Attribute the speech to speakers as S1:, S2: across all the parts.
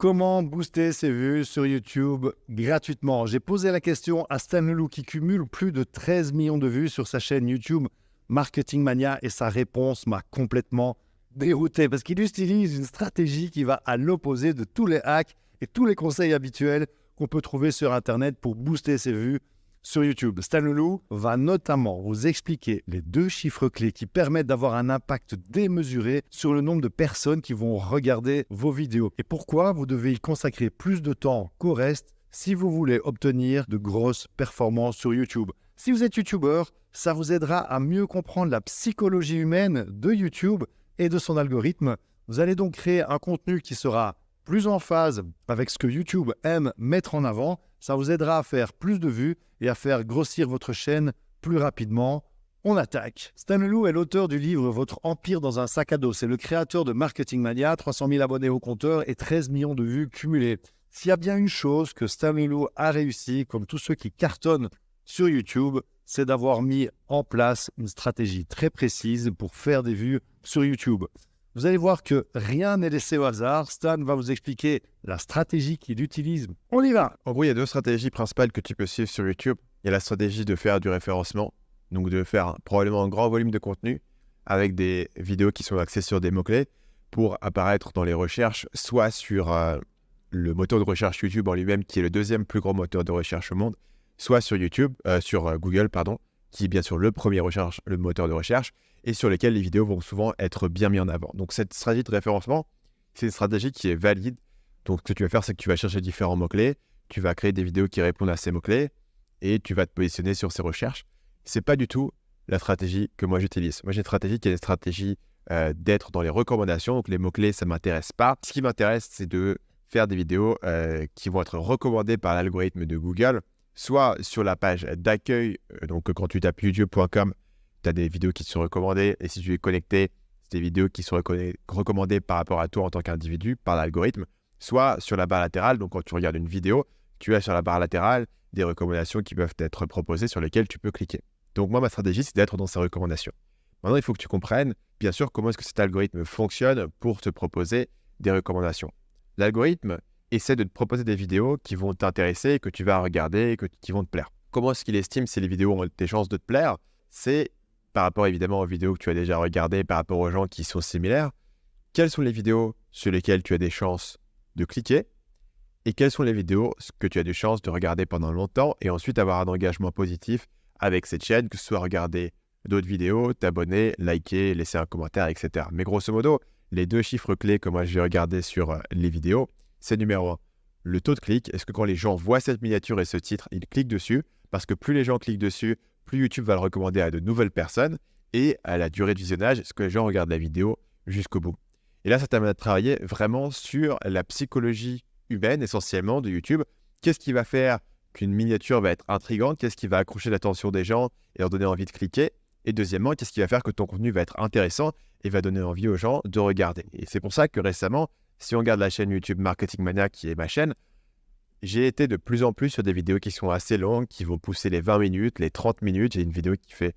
S1: Comment booster ses vues sur YouTube gratuitement? J'ai posé la question à Stan Leloup qui cumule plus de 13 millions de vues sur sa chaîne YouTube Marketing Mania et sa réponse m'a complètement dérouté parce qu'il utilise une stratégie qui va à l'opposé de tous les hacks et tous les conseils habituels qu'on peut trouver sur Internet pour booster ses vues sur YouTube. Stan Leloup va notamment vous expliquer les 2 chiffres clés qui permettent d'avoir un impact démesuré sur le nombre de personnes qui vont regarder vos vidéos et pourquoi vous devez y consacrer plus de temps qu'au reste si vous voulez obtenir de grosses performances sur YouTube. Si vous êtes YouTuber, ça vous aidera à mieux comprendre la psychologie humaine de YouTube et de son algorithme. Vous allez donc créer un contenu qui sera plus en phase avec ce que YouTube aime mettre en avant. Ça vous aidera à faire plus de vues et à faire grossir votre chaîne plus rapidement. On attaque. Stan Leloup est l'auteur du livre Votre empire dans un sac à dos. C'est le créateur de Marketing Mania, 300 000 abonnés au compteur et 13 millions de vues cumulées. S'il y a bien une chose que Stan Leloup a réussi, comme tous ceux qui cartonnent sur YouTube, c'est d'avoir mis en place une stratégie très précise pour faire des vues sur YouTube. Vous allez voir que rien n'est laissé au hasard. Stan va vous expliquer la stratégie qu'il utilise. On y va!
S2: En gros, il y a 2 stratégies principales que tu peux suivre sur YouTube. Il y a la stratégie de faire du référencement, donc de faire probablement un grand volume de contenu avec des vidéos qui sont axées sur des mots-clés pour apparaître dans les recherches, soit sur le moteur de recherche YouTube en lui-même, qui est le 2e plus gros moteur de recherche au monde, soit sur Google, qui est bien sûr le premier le moteur de recherche, et sur lesquels les vidéos vont souvent être bien mis en avant. Donc cette stratégie de référencement, c'est une stratégie qui est valide. Donc ce que tu vas faire, c'est que tu vas chercher différents mots-clés, tu vas créer des vidéos qui répondent à ces mots-clés, et tu vas te positionner sur ces recherches. C'est pas du tout la stratégie que moi j'utilise. Moi j'ai une stratégie qui est une stratégie d'être dans les recommandations, donc les mots-clés, ça ne m'intéresse pas. Ce qui m'intéresse, c'est de faire des vidéos qui vont être recommandées par l'algorithme de Google, soit sur la page d'accueil, donc quand tu tapes youtube.com, tu as des vidéos qui te sont recommandées, et si tu es connecté, c'est des vidéos qui sont recommandées par rapport à toi en tant qu'individu, par l'algorithme, soit sur la barre latérale, donc quand tu regardes une vidéo, tu as sur la barre latérale des recommandations qui peuvent être proposées sur lesquelles tu peux cliquer. Donc moi, ma stratégie, c'est d'être dans ces recommandations. Maintenant, il faut que tu comprennes, bien sûr, comment est-ce que cet algorithme fonctionne pour te proposer des recommandations. L'algorithme essaie de te proposer des vidéos qui vont t'intéresser, que tu vas regarder, qui vont te plaire. Comment est-ce qu'il estime si les vidéos ont des chances de te plaire? C'est par rapport évidemment aux vidéos que tu as déjà regardées, par rapport aux gens qui sont similaires. Quelles sont les vidéos sur lesquelles tu as des chances de cliquer? Et quelles sont les vidéos que tu as des chances de regarder pendant longtemps et ensuite avoir un engagement positif avec cette chaîne, que ce soit regarder d'autres vidéos, t'abonner, liker, laisser un commentaire, etc. Mais grosso modo, les 2 chiffres clés que moi j'ai regardés sur les vidéos, c'est numéro 1, le taux de clic. Est-ce que quand les gens voient cette miniature et ce titre, ils cliquent dessus? Parce que plus les gens cliquent dessus, plus YouTube va le recommander à de nouvelles personnes. Et à la durée de visionnage, est-ce que les gens regardent la vidéo jusqu'au bout? Et là, ça t'amène à travailler vraiment sur la psychologie humaine, essentiellement, de YouTube. Qu'est-ce qui va faire qu'une miniature va être intrigante? Qu'est-ce qui va accrocher l'attention des gens et leur donner envie de cliquer? Et deuxièmement, qu'est-ce qui va faire que ton contenu va être intéressant et va donner envie aux gens de regarder? Et c'est pour ça que récemment, si on regarde la chaîne YouTube Marketing Mania, qui est ma chaîne, j'ai été de plus en plus sur des vidéos qui sont assez longues, qui vont pousser les 20 minutes, les 30 minutes. J'ai une vidéo qui fait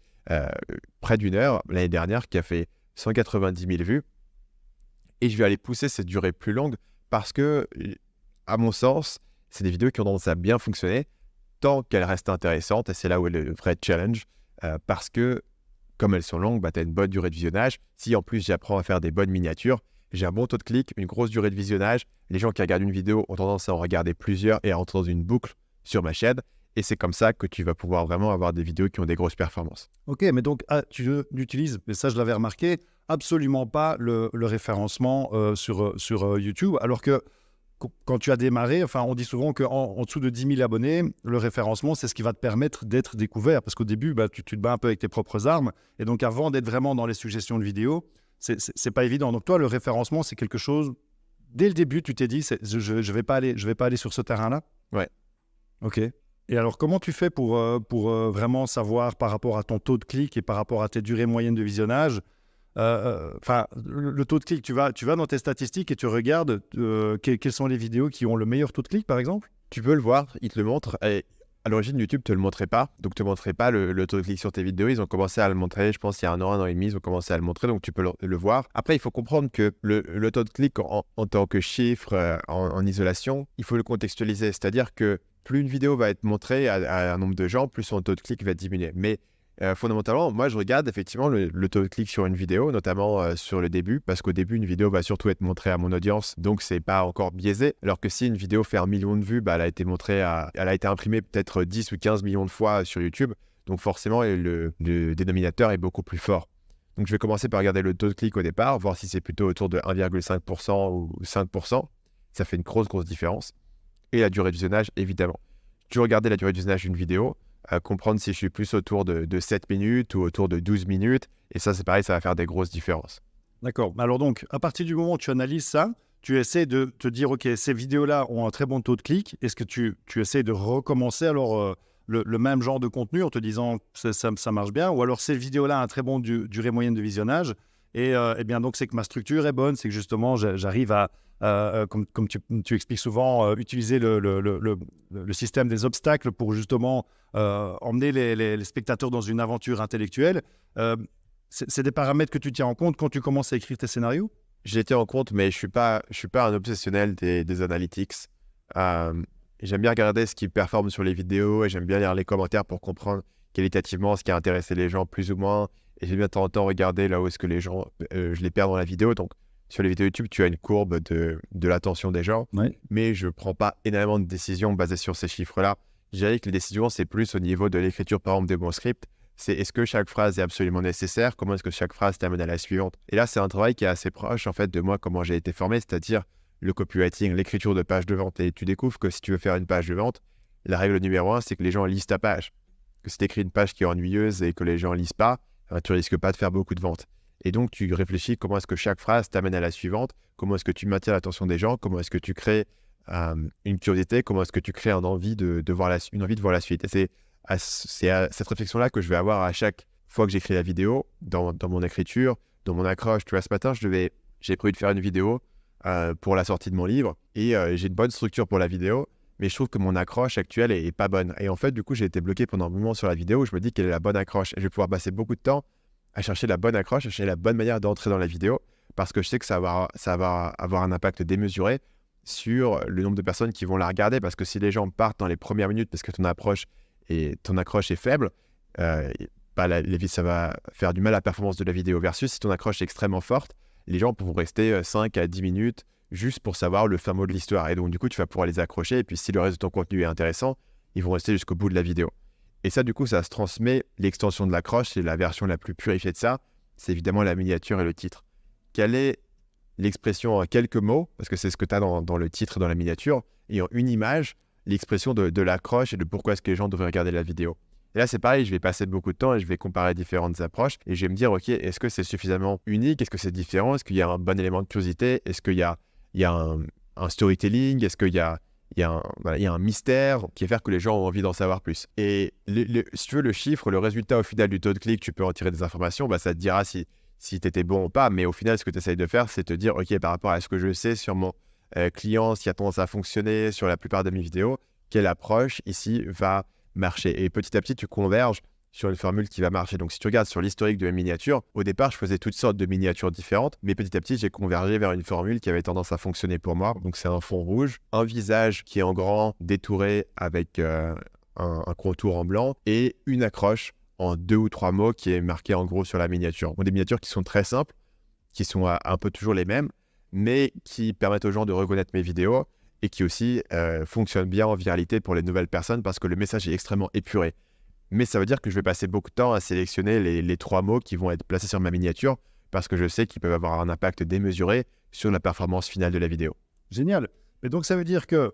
S2: près d'1 heure l'année dernière, qui a fait 190 000 vues. Et je vais aller pousser cette durée plus longue parce que, à mon sens, c'est des vidéos qui ont tendance à bien fonctionner tant qu'elles restent intéressantes. Et c'est là où est le vrai challenge. Parce que, comme elles sont longues, tu as une bonne durée de visionnage. Si en plus j'apprends à faire des bonnes miniatures, j'ai un bon taux de clic, une grosse durée de visionnage. Les gens qui regardent une vidéo ont tendance à en regarder plusieurs et à entrer dans une boucle sur ma chaîne. Et c'est comme ça que tu vas pouvoir vraiment avoir des vidéos qui ont des grosses performances.
S1: Ok, mais donc tu n'utilises, mais ça je l'avais remarqué, absolument pas le référencement sur YouTube, alors que quand tu as démarré, enfin, on dit souvent qu'en dessous de 10 000 abonnés, le référencement, c'est ce qui va te permettre d'être découvert. Parce qu'au début, tu te bats un peu avec tes propres armes. Et donc, avant d'être vraiment dans les suggestions de vidéos, c'est pas évident. Donc, toi, le référencement, c'est quelque chose... Dès le début, tu t'es dit, je vais pas aller sur ce terrain-là?
S2: Ouais.
S1: Ok. Et alors, comment tu fais pour vraiment savoir par rapport à ton taux de clic et par rapport à tes durées moyennes de visionnage, le taux de clic, tu vas dans tes statistiques et tu regardes quelles sont les vidéos qui ont le meilleur taux de clic, par exemple?
S2: Tu peux le voir, il te le montre. Et À l'origine, YouTube te le montrait pas, donc te montrait pas le taux de clic sur tes vidéos. Ils ont commencé à le montrer, je pense, il y a 1 an et demi, ils ont commencé à le montrer, donc tu peux le voir. Après, il faut comprendre que le taux de clic en tant que chiffre en isolation, il faut le contextualiser. C'est-à-dire que plus une vidéo va être montrée à un nombre de gens, plus son taux de clic va diminuer. Mais fondamentalement, moi, je regarde effectivement le taux de clic sur une vidéo, notamment sur le début, parce qu'au début, une vidéo va surtout être montrée à mon audience, donc c'est pas encore biaisé. Alors que si une vidéo fait 1 million de vues, elle a été elle a été imprimée peut-être 10 ou 15 millions de fois sur YouTube, donc forcément, le dénominateur est beaucoup plus fort. Donc je vais commencer par regarder le taux de clic au départ, voir si c'est plutôt autour de 1,5% ou 5%. Ça fait une grosse différence. Et la durée de visionnage, évidemment. Tu regardes la durée de visionnage d'une vidéo, comprendre si je suis plus autour de 7 minutes ou autour de 12 minutes. Et ça, c'est pareil, ça va faire des grosses différences.
S1: D'accord. Alors donc, à partir du moment où tu analyses ça, tu essaies de te dire, OK, ces vidéos-là ont un très bon taux de clic. Est-ce que tu essaies de recommencer alors le même genre de contenu en te disant ça marche bien? Ou alors ces vidéos-là ont un très bon durée moyenne de visionnage. Et bien donc, c'est que ma structure est bonne. C'est que justement, j'arrive à, comme tu expliques souvent, utiliser le système des obstacles pour justement emmener les spectateurs dans une aventure intellectuelle. C'est des paramètres que tu tiens en compte quand tu commences à écrire tes scénarios?
S2: J'ai été en compte, mais je suis pas un obsessionnel des analytics. J'aime bien regarder ce qui performe sur les vidéos et j'aime bien lire les commentaires pour comprendre qualitativement ce qui a intéressé les gens plus ou moins. Et j'aime bien de temps en temps regarder là où est-ce que les gens, je les perds dans la vidéo. Donc, sur les vidéos YouTube, tu as une courbe de l'attention des gens,
S1: Ouais.
S2: mais je ne prends pas énormément de décisions basées sur ces chiffres-là. Je dirais que les décisions, c'est plus au niveau de l'écriture, par exemple, de mon script. C'est est-ce que chaque phrase est absolument nécessaire? Comment est-ce que chaque phrase t'amène à la suivante? Et là, c'est un travail qui est assez proche, en fait, de moi, comment j'ai été formé, c'est-à-dire le copywriting, l'écriture de page de vente. Et tu découvres que si tu veux faire une page de vente, la règle numéro 1, c'est que les gens lisent ta page. Que si tu écris une page qui est ennuyeuse et que les gens ne lisent pas, tu risques pas de faire beaucoup de ventes. Et donc, tu réfléchis comment est-ce que chaque phrase t'amène à la suivante, comment est-ce que tu maintiens l'attention des gens, comment est-ce que tu crées une curiosité, comment est-ce que tu crées une envie de voir la suite. Et c'est à cette réflexion-là que je vais avoir à chaque fois que j'écris la vidéo, dans mon écriture, dans mon accroche. Tu vois, ce matin, j'ai prévu de faire une vidéo pour la sortie de mon livre et j'ai une bonne structure pour la vidéo, mais je trouve que mon accroche actuelle est pas bonne. Et en fait, du coup, j'ai été bloqué pendant un moment sur la vidéo où je me dis quelle est la bonne accroche. Et je vais pouvoir passer beaucoup de temps à chercher la bonne accroche, à chercher la bonne manière d'entrer dans la vidéo, parce que je sais que ça va avoir un impact démesuré sur le nombre de personnes qui vont la regarder, parce que si les gens partent dans les premières minutes parce que ton accroche est faible, ça va faire du mal à la performance de la vidéo, versus si ton accroche est extrêmement forte, les gens pourront rester 5 à 10 minutes juste pour savoir le fin mot de l'histoire. Et donc, du coup, tu vas pouvoir les accrocher. Et puis, si le reste de ton contenu est intéressant, ils vont rester jusqu'au bout de la vidéo. Et ça, du coup, ça se transmet. L'extension de l'accroche, c'est la version la plus purifiée de ça. C'est évidemment la miniature et le titre. Quelle est l'expression en quelques mots, parce que c'est ce que tu as dans le titre et dans la miniature, et en une image, l'expression de l'accroche et de pourquoi est-ce que les gens devraient regarder la vidéo. Et là, c'est pareil, je vais passer beaucoup de temps et je vais comparer différentes approches et je vais me dire, OK, est-ce que c'est suffisamment unique? Est-ce que c'est différent? Est-ce qu'il y a un bon élément de curiosité? Est-ce qu'il y a un storytelling? Est-ce qu'il y a un mystère qui va faire que les gens ont envie d'en savoir plus? Et si tu veux, le chiffre, le résultat au final du taux de clic, tu peux en tirer des informations, ça te dira si tu étais bon ou pas. Mais au final, ce que tu essayes de faire, c'est te dire, OK, par rapport à ce que je sais sur mon client, ce qui a tendance à fonctionner sur la plupart de mes vidéos, quelle approche ici va marcher. Et petit à petit, tu converges sur une formule qui va marcher. Donc, si tu regardes sur l'historique de mes miniatures, au départ, je faisais toutes sortes de miniatures différentes, mais petit à petit, j'ai convergé vers une formule qui avait tendance à fonctionner pour moi. Donc, c'est un fond rouge, un visage qui est en grand, détouré avec un contour en blanc et une accroche en 2 ou 3 mots qui est marqué en gros sur la miniature. Bon, des miniatures qui sont très simples, qui sont un peu toujours les mêmes, mais qui permettent aux gens de reconnaître mes vidéos et qui aussi fonctionnent bien en viralité pour les nouvelles personnes parce que le message est extrêmement épuré. Mais ça veut dire que je vais passer beaucoup de temps à sélectionner les 3 mots qui vont être placés sur ma miniature parce que je sais qu'ils peuvent avoir un impact démesuré sur la performance finale de la vidéo.
S1: Génial. Mais donc, ça veut dire que,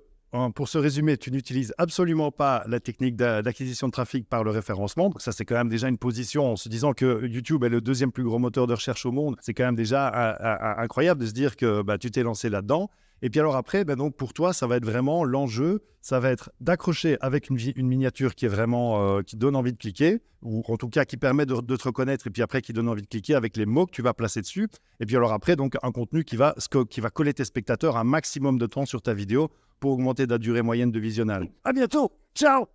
S1: pour ce résumé, tu n'utilises absolument pas la technique d'acquisition de trafic par le référencement. Donc ça, c'est quand même déjà une position en se disant que YouTube est le 2e plus gros moteur de recherche au monde. C'est quand même déjà incroyable de se dire que tu t'es lancé là-dedans. Et puis alors après, donc pour toi, ça va être vraiment l'enjeu, ça va être d'accrocher avec une miniature qui est vraiment qui donne envie de cliquer, ou en tout cas qui permet de te reconnaître, et puis après qui donne envie de cliquer avec les mots que tu vas placer dessus. Et puis alors après, donc un contenu qui va coller tes spectateurs un maximum de temps sur ta vidéo pour augmenter ta durée moyenne de visionnage. À bientôt, ciao!